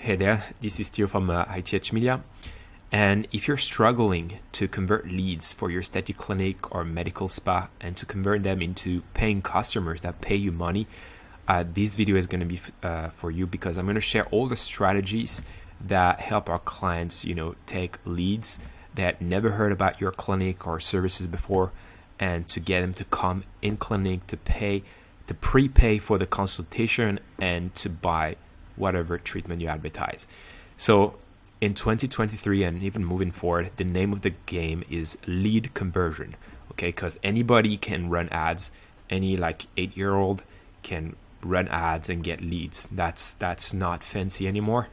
Hey there, this is Theo from ITH Media. And if you're struggling to convert leads for your aesthetic clinic or medical spa and to convert them into paying customers that pay you money, this video is going to be for you, because I'm going to share all the strategies that help our clients, take leads that never heard about your clinic or services before, and to get them to come in clinic, to prepay for the consultation and to buy whatever treatment you advertise. So in 2023 and even moving forward, the name of the game is lead conversion. Okay, because anybody can run ads. Any 8-year-old can run ads and get leads. That's not fancy anymore.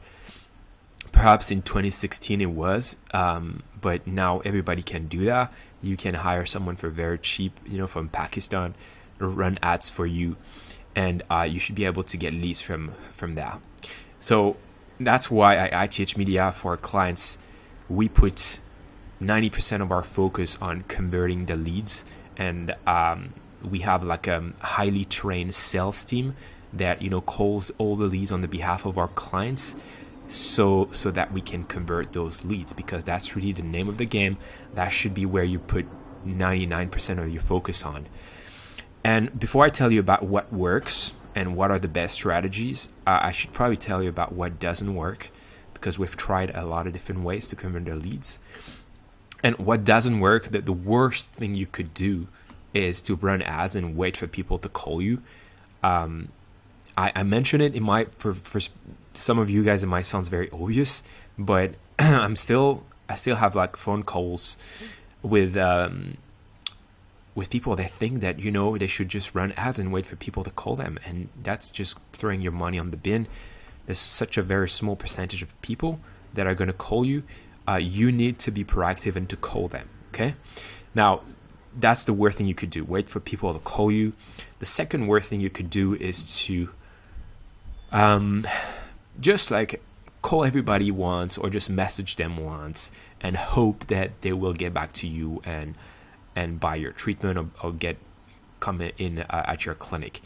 Perhaps in 2016 it was, but now everybody can do that. You can hire someone for very cheap, from Pakistan, run ads for you, and you should be able to get leads from that. So that's why at ITH Media, for our clients, we put 90% of our focus on converting the leads, and we have a highly trained sales team that calls all the leads on the behalf of our clients, so that we can convert those leads, because that's really the name of the game. That should be where you put 99% of your focus on. And before I tell you about what works and what are the best strategies, I should probably tell you about what doesn't work, because we've tried a lot of different ways to convert the leads. And what doesn't work, the worst thing you could do is to run ads and wait for people to call you. I mentioned it for some of you guys, it might sound very obvious, but I still have phone calls with people that think that they should just run ads and wait for people to call them, and that's just throwing your money on the bin. There's such a very small percentage of people that are going to call you. You need to be proactive and to call them. Okay, now that's the worst thing you could do, wait for people to call you. The second worst thing you could do is to just call everybody once, or just message them once and hope that they will get back to you and buy your treatment or come in at your clinic.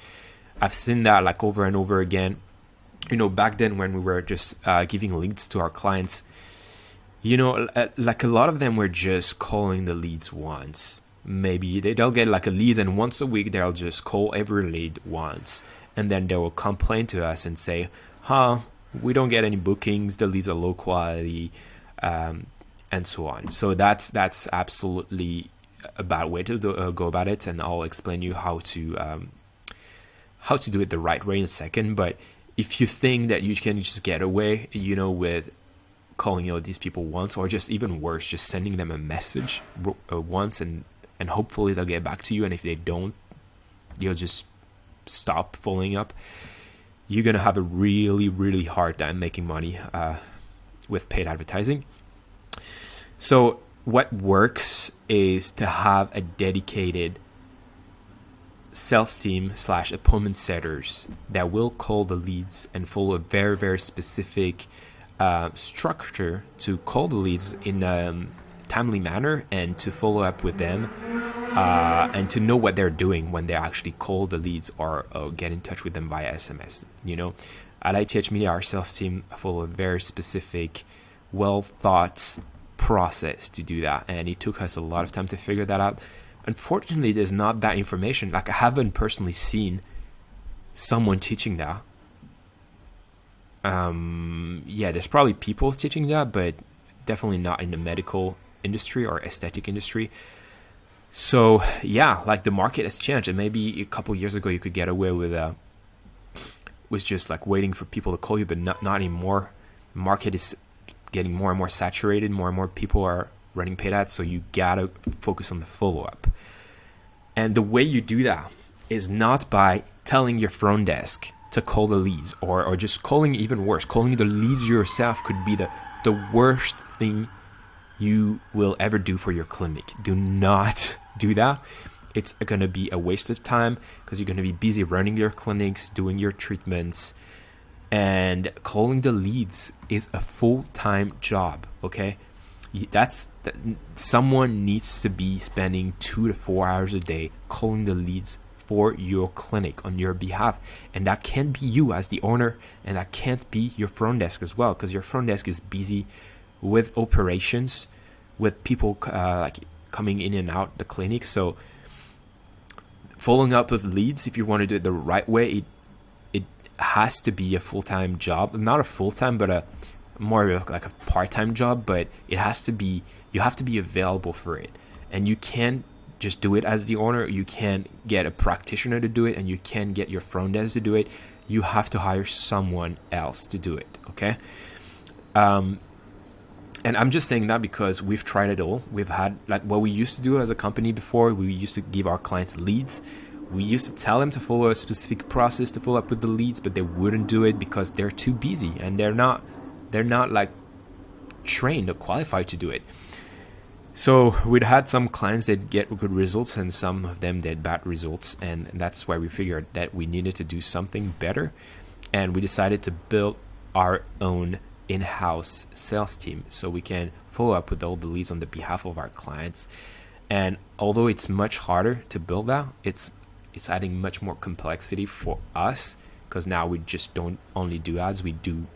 I've seen that over and over again. Back then when we were just giving leads to our clients, a lot of them were just calling the leads once. Maybe they'll get a lead, and once a week they'll just call every lead once, and then they will complain to us and say, we don't get any bookings, the leads are low quality, and so on. So that's absolutely a bad way to go about it, and I'll explain you how to do it the right way in a second. But if you think that you can just get away, with calling these people once, or just even worse, just sending them a message once, and hopefully they'll get back to you, and if they don't, you'll just stop following up, you're gonna have a really, really hard time making money with paid advertising. So what works is to have a dedicated sales team / appointment setters that will call the leads and follow a very, very specific structure to call the leads in a timely manner, and to follow up with them and to know what they're doing when they actually call the leads or get in touch with them via SMS. At ITH Media, our sales team follow a very specific, well thought process to do that, and it took us a lot of time to figure that out. Unfortunately, there's not that information. I haven't personally seen someone teaching that. There's probably people teaching that, but definitely not in the medical industry or aesthetic industry. So the market has changed, and maybe a couple years ago you could get away with just waiting for people to call you, but not anymore. The market is getting more and more saturated. More and more people are running paid ads, so you gotta focus on the follow-up. And the way you do that is not by telling your front desk to call the leads, or just calling, even worse, calling the leads yourself could be the worst thing you will ever do for your clinic. Do not do that. It's going to be a waste of time, because you're going to be busy running your clinics, doing your treatments, and calling the leads is a full-time job. Okay, someone needs to be spending 2 to 4 hours a day calling the leads for your clinic on your behalf. And that can't be you as the owner, and that can't be your front desk as well, because your front desk is busy with operations, with people like coming in and out the clinic. So following up with leads, if you want to do it the right way, it has to be a full-time job. Not a full-time, but a more of like a part-time job, but it has to be, you have to be available for it. And you can't just do it as the owner. You can't get a practitioner to do it, and you can't get your front desk to do it. You have to hire someone else to do it, okay? And I'm just saying that because we've tried it all. We've had, like, what we used to do as a company before, we used to give our clients leads. We used to tell them to follow a specific process to follow up with the leads, but they wouldn't do it because they're too busy, and they're not like trained or qualified to do it. So we'd had some clients that get good results, and some of them did bad results, and that's why we figured that we needed to do something better, and we decided to build our own in-house sales team so we can follow up with all the leads on the behalf of our clients. And although it's much harder to build that, it's adding much more complexity for us, because now we just don't only do ads. We do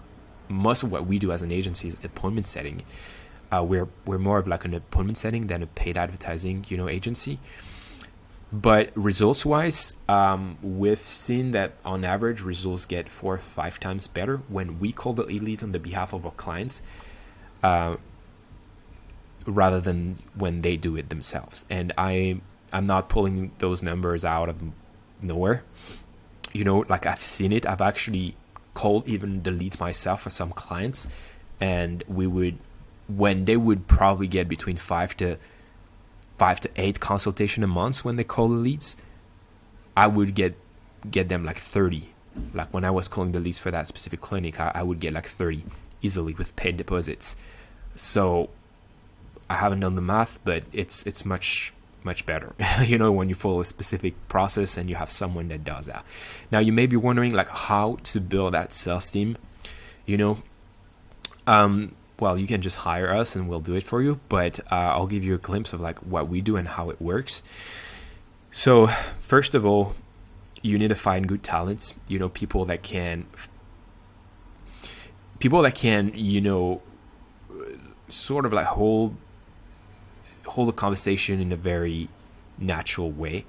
most of what we do as an agency is appointment setting. We're more of like an appointment setting than a paid advertising, agency. But results wise, we've seen that on average results get 4 or 5 times better when we call the leads on the behalf of our clients, rather than when they do it themselves. And I'm not pulling those numbers out of nowhere. Like, I've seen it. I've actually called even the leads myself for some clients, and when they would probably get between 5 to 8 consultation a month when they call the leads, I would get them like 30. Like, when I was calling the leads for that specific clinic, I would get like 30 easily with paid deposits. So I haven't done the math, but it's much better, when you follow a specific process and you have someone that does that. Now, you may be wondering, like, how to build that sales team. Well, you can just hire us and we'll do it for you, but I'll give you a glimpse of like what we do and how it works. So first of all, you need to find good talents, people that can, sort of like hold a conversation in a very natural way.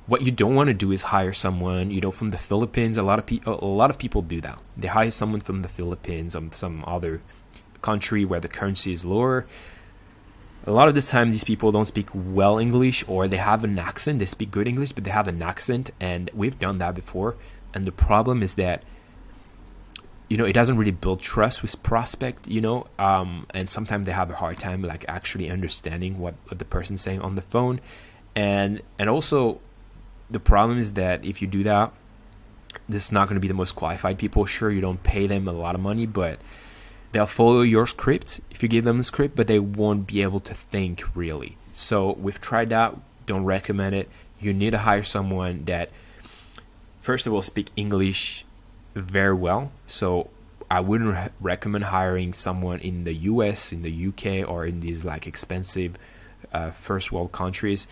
What you don't want to do is hire someone, from the Philippines. A lot of people do that. They hire someone from the Philippines, some other country where the currency is lower. A lot of the time, these people don't speak well English, or they have an accent. They speak good English, but they have an accent, and we've done that before. And the problem is that, it doesn't really build trust with prospect, and sometimes they have a hard time like actually understanding what the person's saying on the phone. And also, the problem is that if you do that, this is not going to be the most qualified people. Sure, you don't pay them a lot of money, but they'll follow your script if you give them a script, but they won't be able to think really. So we've tried that. Don't recommend it. You need to hire someone that, first of all, speak English very well. So I wouldn't recommend hiring someone in the US, in the UK, or in these like expensive first world countries.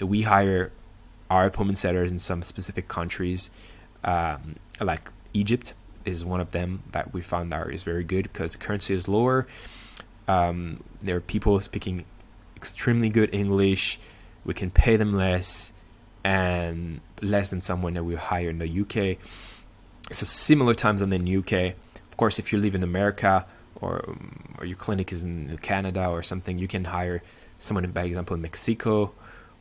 We hire our appointment setters in some specific countries, like Egypt is one of them that we found out is very good because the currency is lower. There are people speaking extremely good English. We can pay them less, and less than someone that we hire in the UK. It's a similar time zone in the UK. Of course, if you live in America or your clinic is in Canada or something, you can hire someone, by example, in Mexico,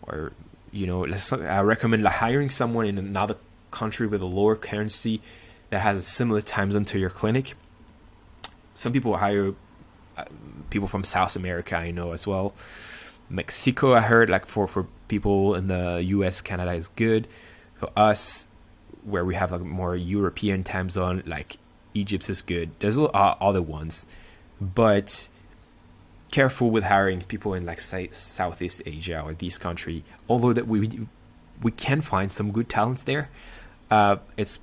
or I recommend hiring someone in another country with a lower currency that has a similar time zone to your clinic. Some people hire people from South America, I know as well. Mexico, I heard, like for people in the US, Canada is good. For us, where we have like more European time zone, like Egypt is good. There's other ones, but careful with hiring people in like say Southeast Asia or these countries. Although that we can find some good talents there, it's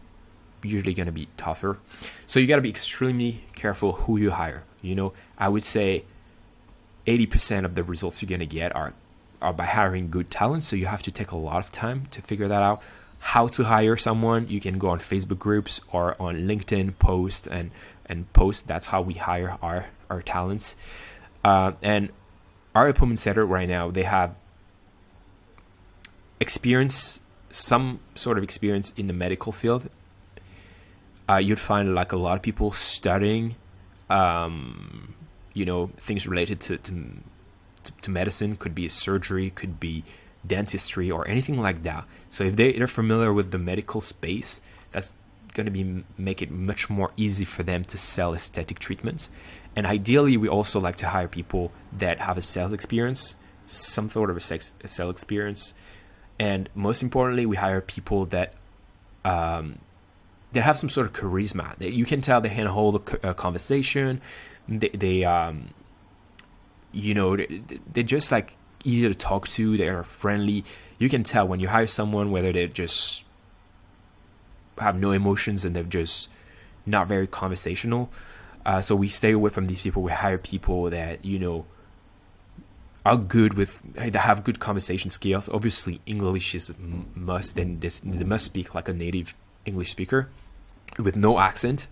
usually going to be tougher. So you got to be extremely careful who you hire. I would say 80% of the results you're going to get are by hiring good talent. So you have to take a lot of time to figure that out. How to hire someone, you can go on Facebook groups or on LinkedIn, post and post. That's how we hire our talents. And our appointment setter right now, they have some sort of experience in the medical field. You'd find like a lot of people studying, things related to medicine. Could be surgery, could be dentistry, or anything like that. So if they're familiar with the medical space, that's going to make it much more easy for them to sell aesthetic treatments. And ideally, we also like to hire people that have a sales experience, some sort of a sales experience. And most importantly, we hire people that have some sort of charisma. That you can tell they can hold a conversation. They're just like easy to talk to. They're friendly. You can tell when you hire someone whether they just have no emotions and they're just not very conversational. So we stay away from these people. We hire people that are good that have good conversation skills. Obviously, English is a must. Then they must speak like a native English speaker with no accent,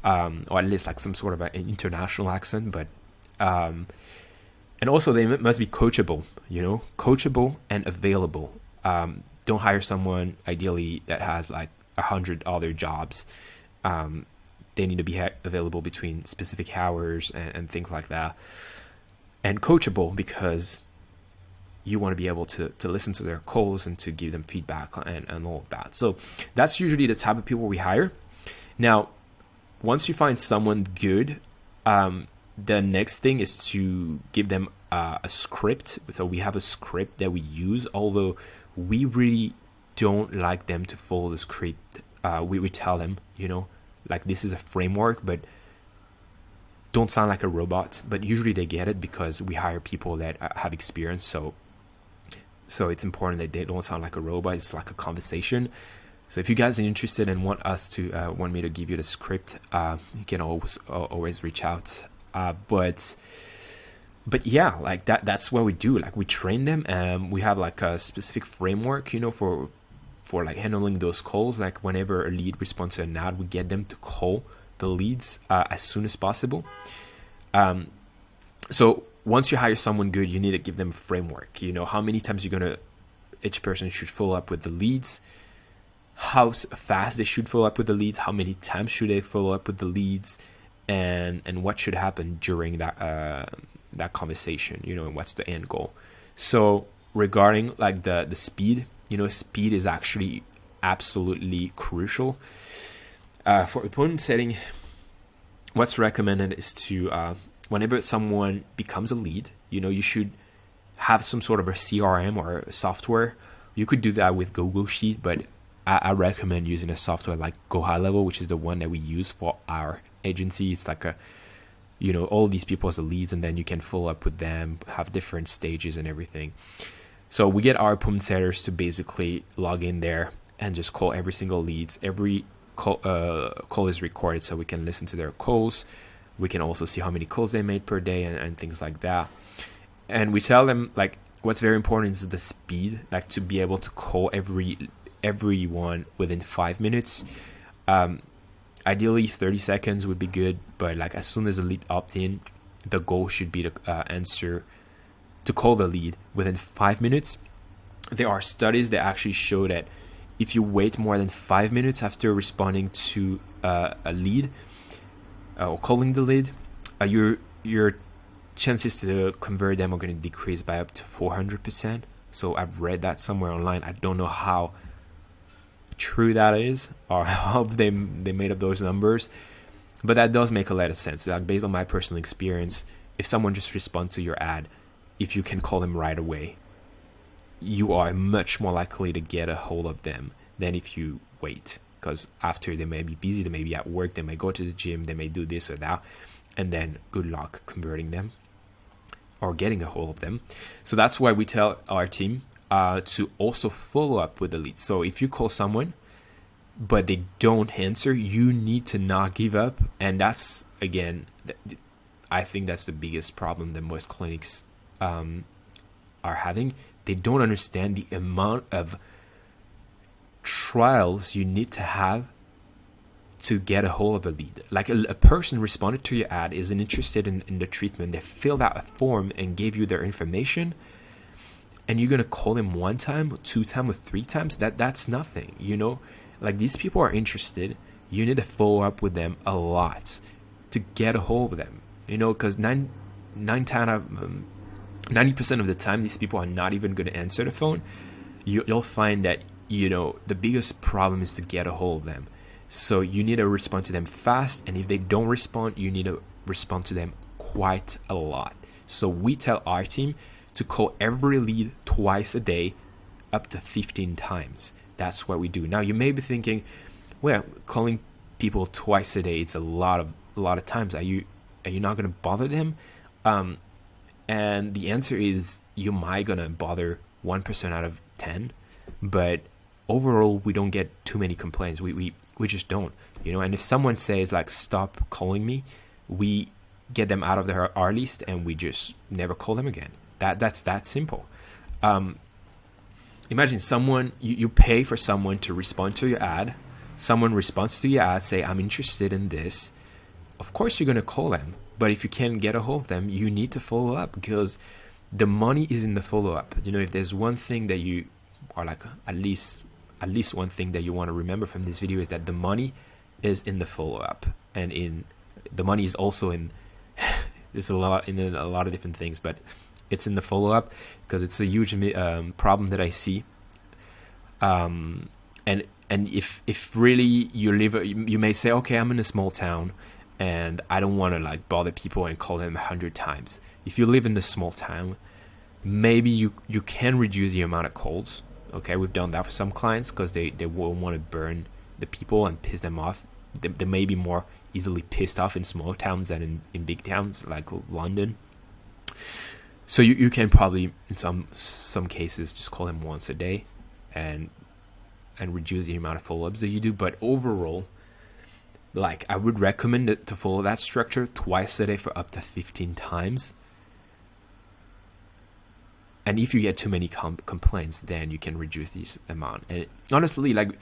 or at least like some sort of an international accent. But and also they must be coachable. Coachable and available. Don't hire someone ideally that has like 100 other jobs. They need to be available between specific hours and things like that. And coachable, because you want to be able to listen to their calls and to give them feedback and all of that. So that's usually the type of people we hire. Now, once you find someone good, the next thing is to give them a script. So we have a script that we use, although we really don't like them to follow the script. We tell them, like this is a framework, but don't sound like a robot. But usually they get it because we hire people that have experience. So it's important that they don't sound like a robot. It's like a conversation. So if you guys are interested and want me to give you the script, you can always reach out. But yeah, like that's what we do. Like we train them, and we have like a specific framework, for like handling those calls. Like whenever a lead responds to an ad, we get them to call the leads as soon as possible. So once you hire someone good, you need to give them a framework. How many times each person should follow up with the leads, how fast they should follow up with the leads, how many times should they follow up with the leads, and what should happen during that conversation, and what's the end goal. So regarding like the speed, speed is actually absolutely crucial. For appointment setting, what's recommended is to, whenever someone becomes a lead, you should have some sort of a CRM or a software. You could do that with Google Sheet, but I recommend using a software like Go High Level, which is the one that we use for our agency. It's like all these people as the leads, and then you can follow up with them, have different stages and everything. So we get our appointment setters to basically log in there and just call every single leads. Every call is recorded, so we can listen to their calls. We can also see how many calls they made per day and things like that. And we tell them, like, what's very important is the speed, like to be able to call everyone within 5 minutes. Ideally 30 seconds would be good, but like as soon as the lead opt in, the goal should be to call the lead within 5 minutes. There are studies that actually show that if you wait more than 5 minutes after responding to a lead or calling the lead, your chances to convert them are going to decrease by up to 400%. So I've read that somewhere online. I don't know how true that is or how they made up those numbers, but that does make a lot of sense. Like based on my personal experience, if someone just responds to your ad, if you can call them right away, you are much more likely to get a hold of them than if you wait, because after they may be busy, they may be at work, they may go to the gym, they may do this or that, and then good luck converting them or getting a hold of them. So that's why we tell our team to also follow up with the leads. So if you call someone but they don't answer, you need to not give up. And that's, again, I think that's the biggest problem that most clinics are having. they don't understand the amount of trials you need to have to get a hold of a lead. Like a person responded to your ad, isn't interested in the treatment, they filled out a form and gave you their information, and you're gonna call them 1 time, or 2 times, or 3 times. That's nothing, Like, these people are interested. You need to follow up with them a lot to get a hold of them, because 90% of the time, these people are not even going to answer the phone. You'll find that the biggest problem is to get a hold of them. So you need to respond to them fast, and if they don't respond, you need to respond to them quite a lot. So we tell our team to call every lead twice a day, up to 15 times. That's what we do. Now, you may be thinking, well, calling people twice a day, it's a lot of times. Are you not going to bother them? And the answer is, you might going to bother 1% out of 10, but overall, we don't get too many complaints. We just don't, and if someone says, like, stop calling me, we get them out of our list and we just never call them again. That's that simple. Imagine someone, you pay for someone to respond to your ad. Someone responds to your ad, say, I'm interested in this. Of course, you're going to call them. But if you can't get a hold of them, you need to follow up, because the money is in the follow-up. If there's one thing that you are, like, at least one thing that you want to remember from this video, is that the money is in the follow-up, and the money is also in there's a lot of different things, but it's in the follow-up, because it's a huge problem that I see. And if really you may say, okay, I'm in a small town and I don't want to, like, bother people and call them 100 times. If you live in a small town, maybe you can reduce the amount of calls. Okay, we've done that for some clients, because they won't want to burn the people and piss them off. They may be more easily pissed off in small towns than in big towns like London. So you can probably, in some cases, just call them once a day and reduce the amount of follow-ups that you do. But overall, like, I would recommend it to follow that structure twice a day for up to 15 times. And if you get too many complaints, then you can reduce this amount. And honestly, like,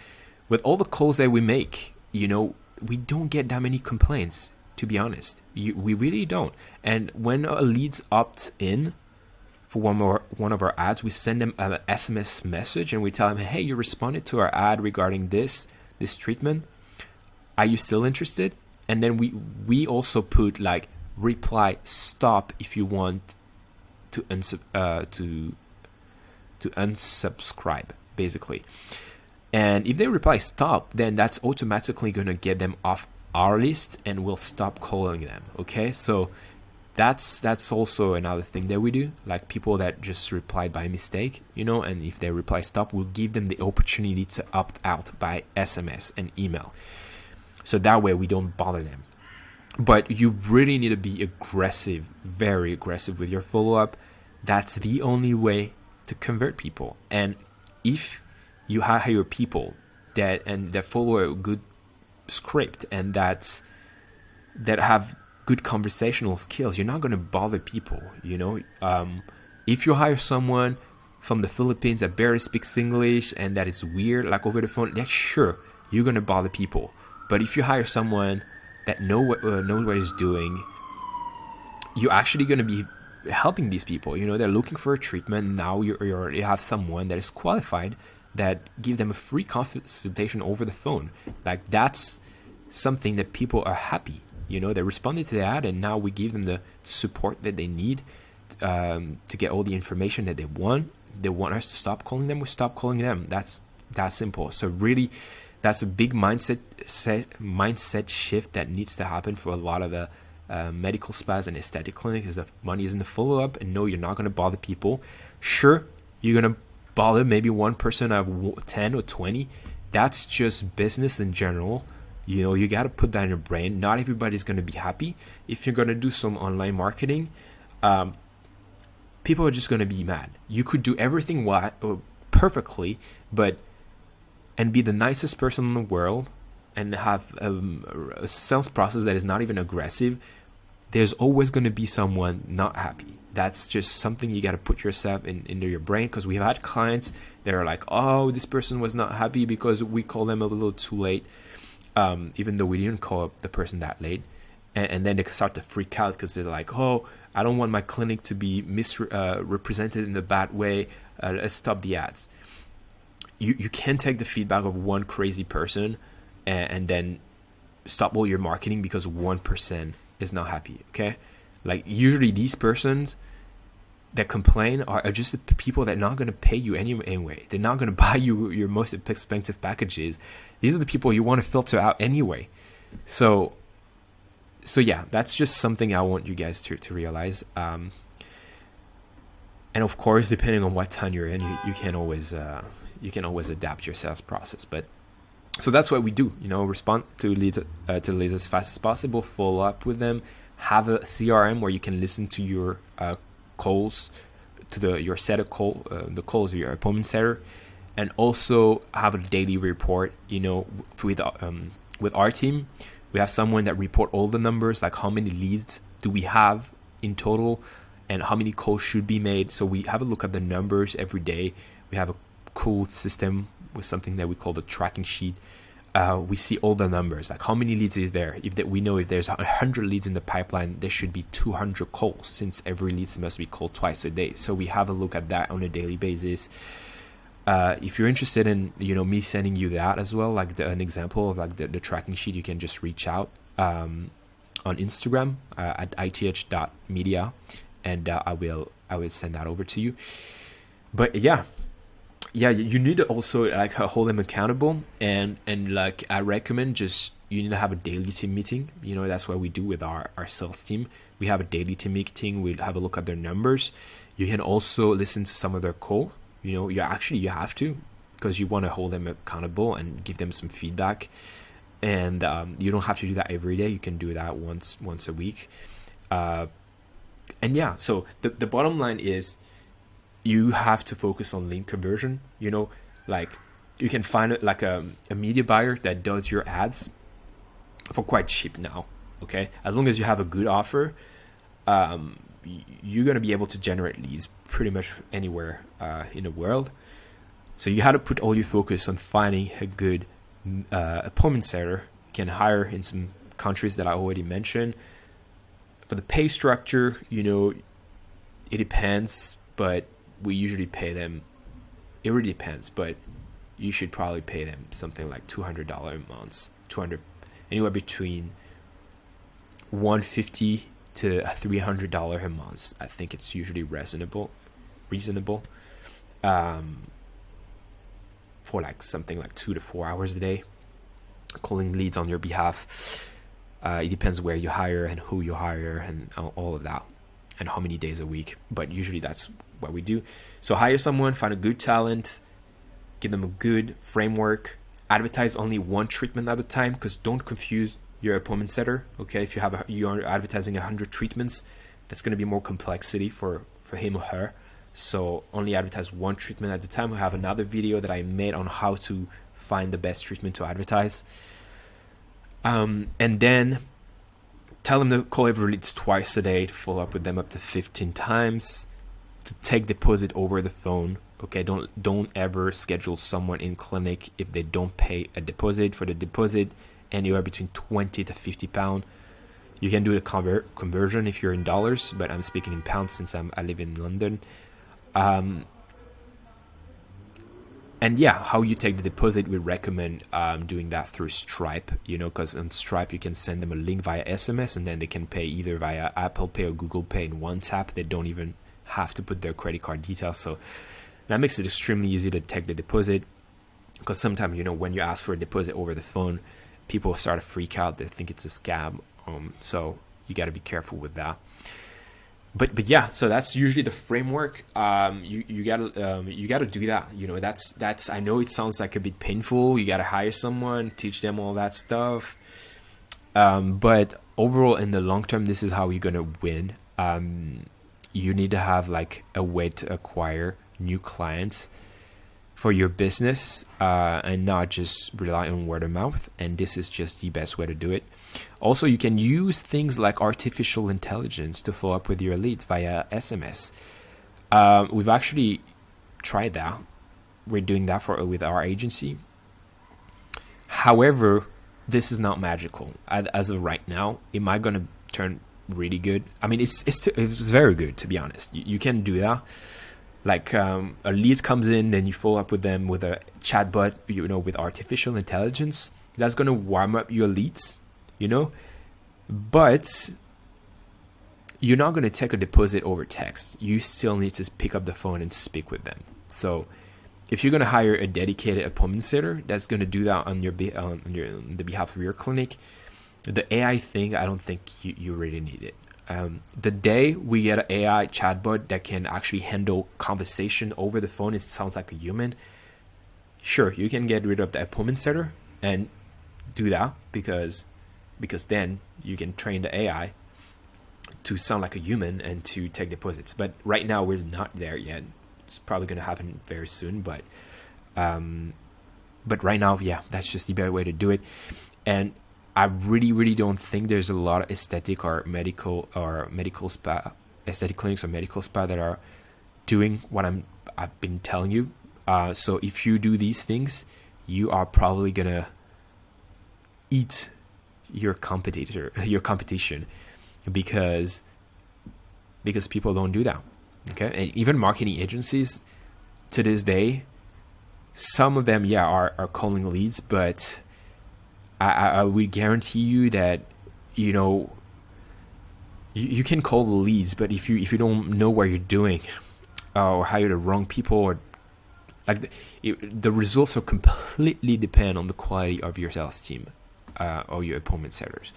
with all the calls that we make, we don't get that many complaints, to be honest. We really don't. And when a leads opt in for one of our ads, we send them an SMS message and we tell them, hey, you responded to our ad regarding this treatment. Are you still interested? And then we also put, like, reply stop if you want to unsubscribe, basically. And if they reply stop, then that's automatically going to get them off our list and we'll stop calling them. Okay, so that's also another thing that we do. Like, people that just reply by mistake, and if they reply stop, we'll give them the opportunity to opt out by SMS and email, so that way we don't bother them. But you really need to be aggressive, very aggressive with your follow-up. That's the only way to convert people. And if you hire people that follow a good script and that have good conversational skills, you're not going to bother people. If you hire someone from the Philippines that barely speaks English and that is weird, like, over the phone, yeah, sure, you're going to bother people. But if you hire someone that knows what he's doing, you're actually going to be helping these people. They're looking for a treatment. Now you have someone that is qualified that give them a free consultation over the phone. Like, that's something that people are happy. They responded to the ad, and now we give them the support that they need to get all the information that they want. They want us to stop calling them, we stop calling them. That's that simple. So really, that's a big mindset shift that needs to happen for a lot of the medical spas and aesthetic clinics. Is the money is in the follow-up, and no, you're not going to bother people. Sure, you're going to bother maybe one person out of 10 or 20. That's just business in general. You got to put that in your brain. Not everybody's going to be happy. If you're going to do some online marketing, people are just going to be mad. You could do everything perfectly, and be the nicest person in the world and have a sales process that is not even aggressive, there's always going to be someone not happy. That's just something you got to put yourself into your brain, because we've had clients that are like, oh, this person was not happy because we called them a little too late, even though we didn't call the person that late. And then they start to freak out because they're like, oh, I don't want my clinic to be misrepresented in a bad way. Let's stop the ads. You can't take the feedback of one crazy person and then stop all your marketing because 1% is not happy, okay? Like, usually these persons that complain are just the people that are not going to pay you anyway. They're not going to buy you your most expensive packages. These are the people you want to filter out anyway. So yeah, that's just something I want you guys to realize. And of course, depending on what town you're in, you can always adapt your sales process. But so that's what we do. Respond to leads as fast as possible. Follow up with them. Have a CRM where you can listen to your calls, to your set of the calls of your appointment setter, and also have a daily report. With our team, we have someone that report all the numbers, like how many leads do we have in total and how many calls should be made. So we have a look at the numbers every day. We have a cool system with something that we call the tracking sheet. We see all the numbers, like how many leads is there. We know if there's 100 leads in the pipeline, there should be 200 calls, since every lead must be called twice a day. So we have a look at that on a daily basis. If you're interested in me sending you that as well, like an example of like the tracking sheet, you can just reach out on Instagram at ith.media, and I will send that over to you. But yeah, you need to also like hold them accountable, and like I recommend you need to have a daily team meeting. That's what we do with our sales team. We have a daily team meeting. We have a look at their numbers. You can also listen to some of their call. You have to, because you want to hold them accountable and give them some feedback. And you don't have to do that every day. You can do that once a week. And yeah, so the bottom line is, you have to focus on lead conversion. Like you can find like a media buyer that does your ads for quite cheap now. Okay, as long as you have a good offer, you're gonna be able to generate leads pretty much anywhere in the world. So you have to put all your focus on finding a good appointment setter. You can hire in some countries that I already mentioned. For the pay structure, it depends, but we usually pay them. It really depends, but you should probably pay them something like $200 a month, anywhere between $150 to $300 a month. I think it's usually reasonable, for like something like 2 to 4 hours a day, calling leads on your behalf. It depends where you hire and who you hire and all of that, and how many days a week. But usually that's what we do. So hire someone, find a good talent, give them a good framework, advertise only one treatment at a time, because don't confuse your appointment setter. Okay, if you're advertising 100 treatments, that's going to be more complexity for him or her. So only advertise one treatment at a time. We have another video that I made on how to find the best treatment to advertise. And then tell them to call every leads twice a day, to follow up with them up to 15 times, to take deposit over the phone. Okay, don't ever schedule someone in clinic if they don't pay a deposit. For the deposit, anywhere between 20 to 50 pounds. You can do the conversion if you're in dollars, but I'm speaking in pounds since I live in London. And yeah, how you take the deposit, we recommend doing that through Stripe, because on Stripe you can send them a link via SMS, and then they can pay either via Apple Pay or Google Pay in one tap. They don't even have to put their credit card details. So that makes it extremely easy to take the deposit, because sometimes, when you ask for a deposit over the phone, people start to freak out. They think it's a scam. So you got to be careful with that. But yeah, so that's usually the framework. You gotta do that. That's I know it sounds like a bit painful. You gotta hire someone, teach them all that stuff. But overall, in the long term, this is how you're gonna win. You need to have like a way to acquire new clients. for your business, and not just rely on word of mouth. And this is just the best way to do it. Also, you can use things like artificial intelligence to follow up with your leads via SMS. We've actually tried that. We're doing that with our agency. However, this is not magical. As of right now, am I going to turn really good? I mean, it's very good, to be honest. You can do that. Like a lead comes in and you follow up with them with a chatbot, with artificial intelligence. That's going to warm up your leads, but you're not going to take a deposit over text. You still need to pick up the phone and speak with them. So if you're going to hire a dedicated appointment setter that's going to do that on the behalf of your clinic, the AI thing, I don't think you really need it. The day we get an AI chatbot that can actually handle conversation over the phone, it sounds like a human. Sure, you can get rid of the appointment setter and do that because then you can train the AI to sound like a human and to take deposits. But right now we're not there yet. It's probably going to happen very soon. But right now, yeah, that's just the better way to do it. And I really don't think there's a lot of aesthetic clinics or medical spa that are doing what I've been telling you. So if you do these things, you are probably gonna eat your competition, because people don't do that. Okay, and even marketing agencies to this day, some of them are calling leads, but I would guarantee you that you can call the leads, but if you don't know what you're doing, or hire the wrong people, or like the results will completely depend on the quality of your sales team, or your appointment setters.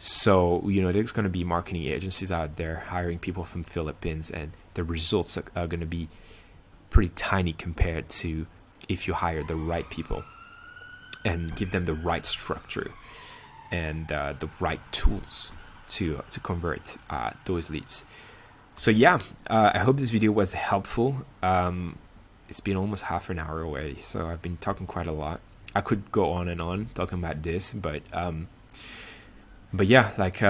So there's going to be marketing agencies out there hiring people from Philippines, and the results are going to be pretty tiny compared to if you hire the right people and give them the right structure and the right tools to convert those leads. So yeah, I hope this video was helpful. It's been almost half an hour already, so I've been talking quite a lot. I could go on and on talking about this, but yeah, like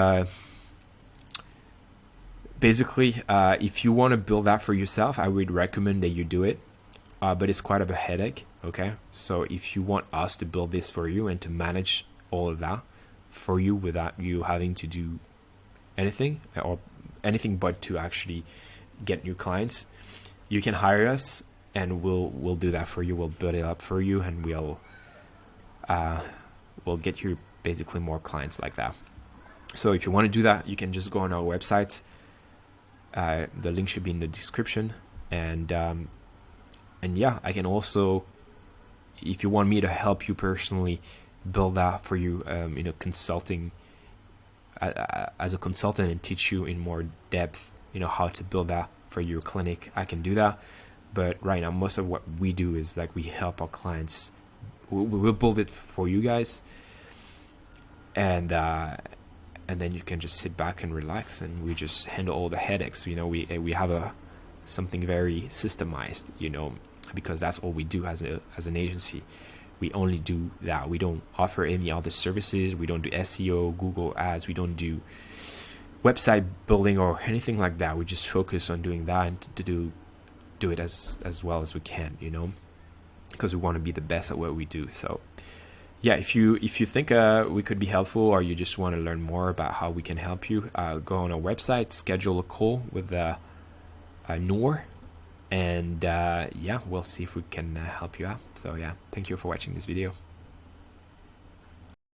basically, if you want to build that for yourself, I would recommend that you do it. But it's quite of a headache. Okay, so if you want us to build this for you and to manage all of that for you without you having to do anything but to actually get new clients, you can hire us and we'll do that for you. We'll build it up for you, and we'll get you basically more clients like that. So if you want to do that, you can just go on our website. The link should be in the description, and yeah, I can also, if you want me to help you personally build that for you, consulting as a consultant and teach you in more depth, how to build that for your clinic, I can do that. But right now, most of what we do is like we help our clients. We'll build it for you guys, and then you can just sit back and relax, and we just handle all the headaches. We have something very systemized, because that's all we do as an agency. We only do that. We don't offer any other services. We don't do SEO, Google ads. We don't do website building or anything like that. We just focus on doing that and to do it as well as we can, because we want to be the best at what we do. So yeah, if you think we could be helpful, or you just want to learn more about how we can help you, go on our website, schedule a call with Noor, and yeah, we'll see if we can help you out. So yeah, thank you for watching this video.